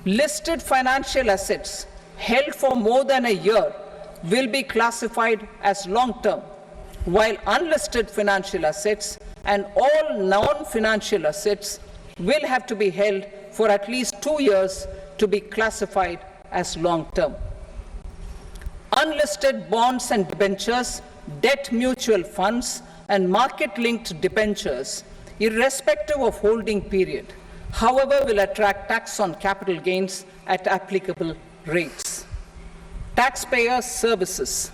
Listed financial assets held for more than a year will be classified as long-term, while unlisted financial assets and all non-financial assets will have to be held for at least 2 years to be classified as long-term. Unlisted bonds and debentures, debt mutual funds, and market-linked debentures, irrespective of holding period, however, will attract tax on capital gains at applicable rates. Taxpayer services.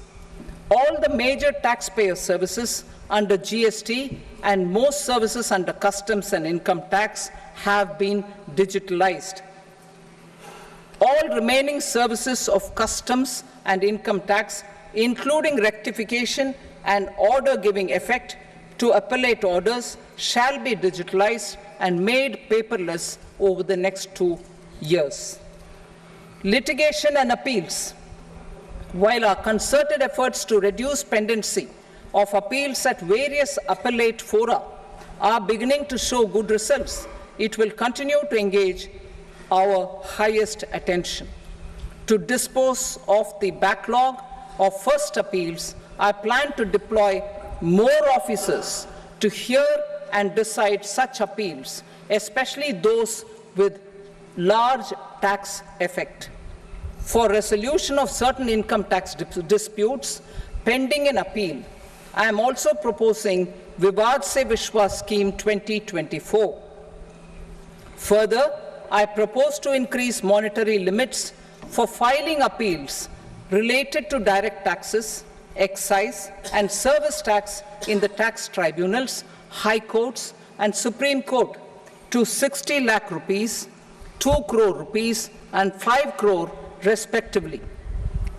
All the major taxpayer services under GST and most services under customs and income tax have been digitalized. All remaining services of customs and income tax, including rectification and order giving effect to appellate orders, shall be digitalized and made paperless over the next 2 years. Litigation and appeals. While our concerted efforts to reduce pendency of appeals at various appellate fora are beginning to show good results, it will continue to engage our highest attention. To dispose of the backlog of first appeals, I plan to deploy more officers to hear and decide such appeals, especially those with large tax effect. For resolution of certain income tax disputes pending an appeal, I am also proposing Vivad Se Vishwas Scheme 2024. Further, I propose to increase monetary limits for filing appeals related to direct taxes, excise, and service tax in the tax tribunals, high courts, and Supreme Court to 60 lakh rupees, 2 crore rupees, and 5 crore respectively,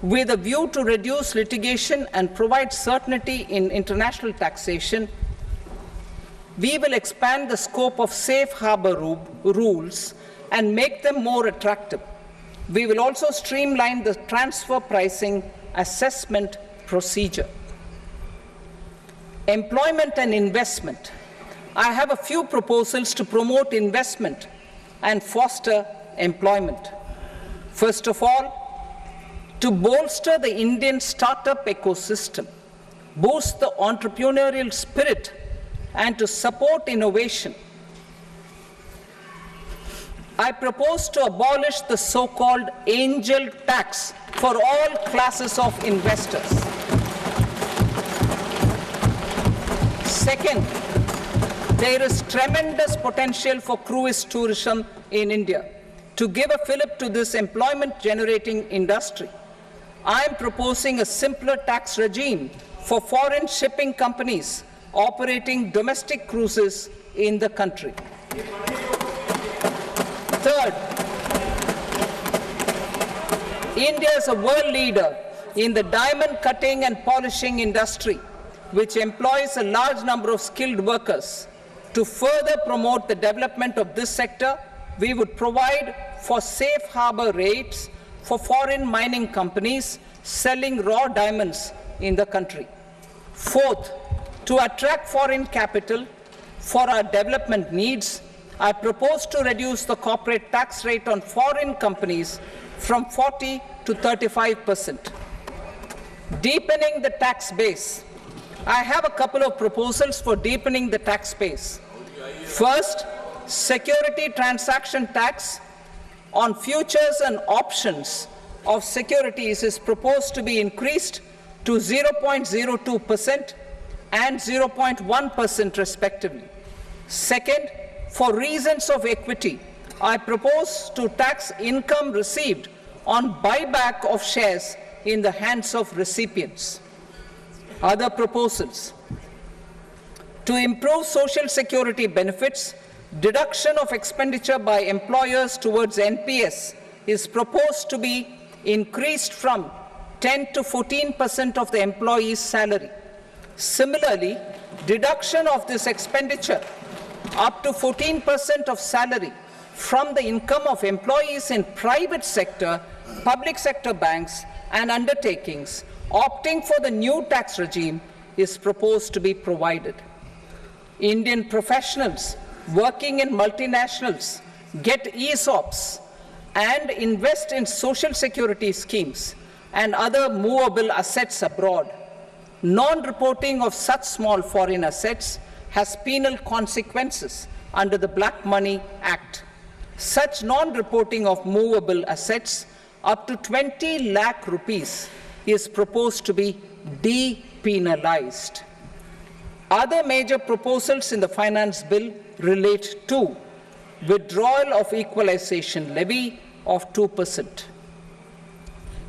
with a view to reduce litigation and provide certainty in international taxation. We will expand the scope of safe harbor rules and make them more attractive. We will also streamline the transfer pricing assessment procedure. Employment and investment. I have a few proposals to promote investment and foster employment. First of all, to bolster the Indian startup ecosystem, boost the entrepreneurial spirit, and to support innovation, I propose to abolish the so-called angel tax for all classes of investors. Second, there is tremendous potential for cruise tourism in India. To give a fillip to this employment-generating industry, I am proposing a simpler tax regime for foreign shipping companies operating domestic cruises in the country. Third, India is a world leader in the diamond cutting and polishing industry, which employs a large number of skilled workers. To further promote the development of this sector, we would provide for safe harbor rates for foreign mining companies selling raw diamonds in the country. Fourth, to attract foreign capital for our development needs, I propose to reduce the corporate tax rate on foreign companies from 40 to 35%. Deepening the tax base. I have a couple of proposals for deepening the tax base. First, security transaction tax on futures and options of securities is proposed to be increased to 0.02% and 0.1% respectively. Second, for reasons of equity, I propose to tax income received on buyback of shares in the hands of recipients. Other proposals: to improve social security benefits, deduction of expenditure by employers towards NPS is proposed to be increased from 10 to 14% of the employee's salary. Similarly, deduction of this expenditure up to 14% of salary from the income of employees in private sector, public sector banks, and undertakings opting for the new tax regime is proposed to be provided. Indian professionals working in multinationals get ESOPs and invest in social security schemes and other movable assets abroad, non-reporting of such small foreign assets has penal consequences under the Black Money Act. Such non-reporting of movable assets up to 20 lakh rupees is proposed to be depenalized. Other major proposals in the finance bill relate to withdrawal of equalization levy of 2%,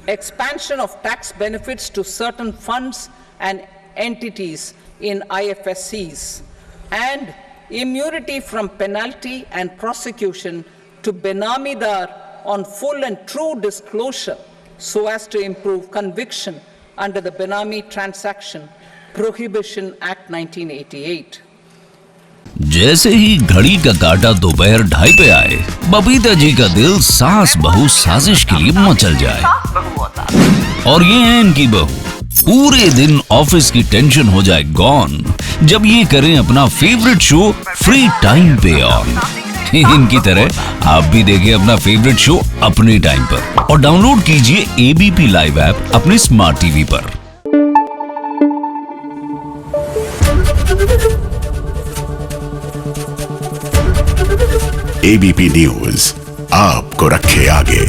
expansion of tax benefits to certain funds and entities in IFSCs, and immunity from penalty and prosecution to Benamidar on full and true disclosure so as to improve conviction under the Benami Transaction Prohibition Act 1988. जैसे ही घड़ी का काटा दोपहर 2:30 पे आए, बबीता जी का दिल सास बहू साजिश के लिए मचल जाए। और ये है इनकी बहू, पूरे दिन ऑफिस की टेंशन हो जाए गॉन जब ये करें अपना फेवरेट शो फ्री टाइम पे ऑन। इनकी तरह आप भी देखें अपना फेवरेट शो अपने टाइम पर और डाउनलोड कीजिए ABP लाइव ऐप अपने स्मार्ट टीवी पर। ABP न्यूज आपको रखे आगे।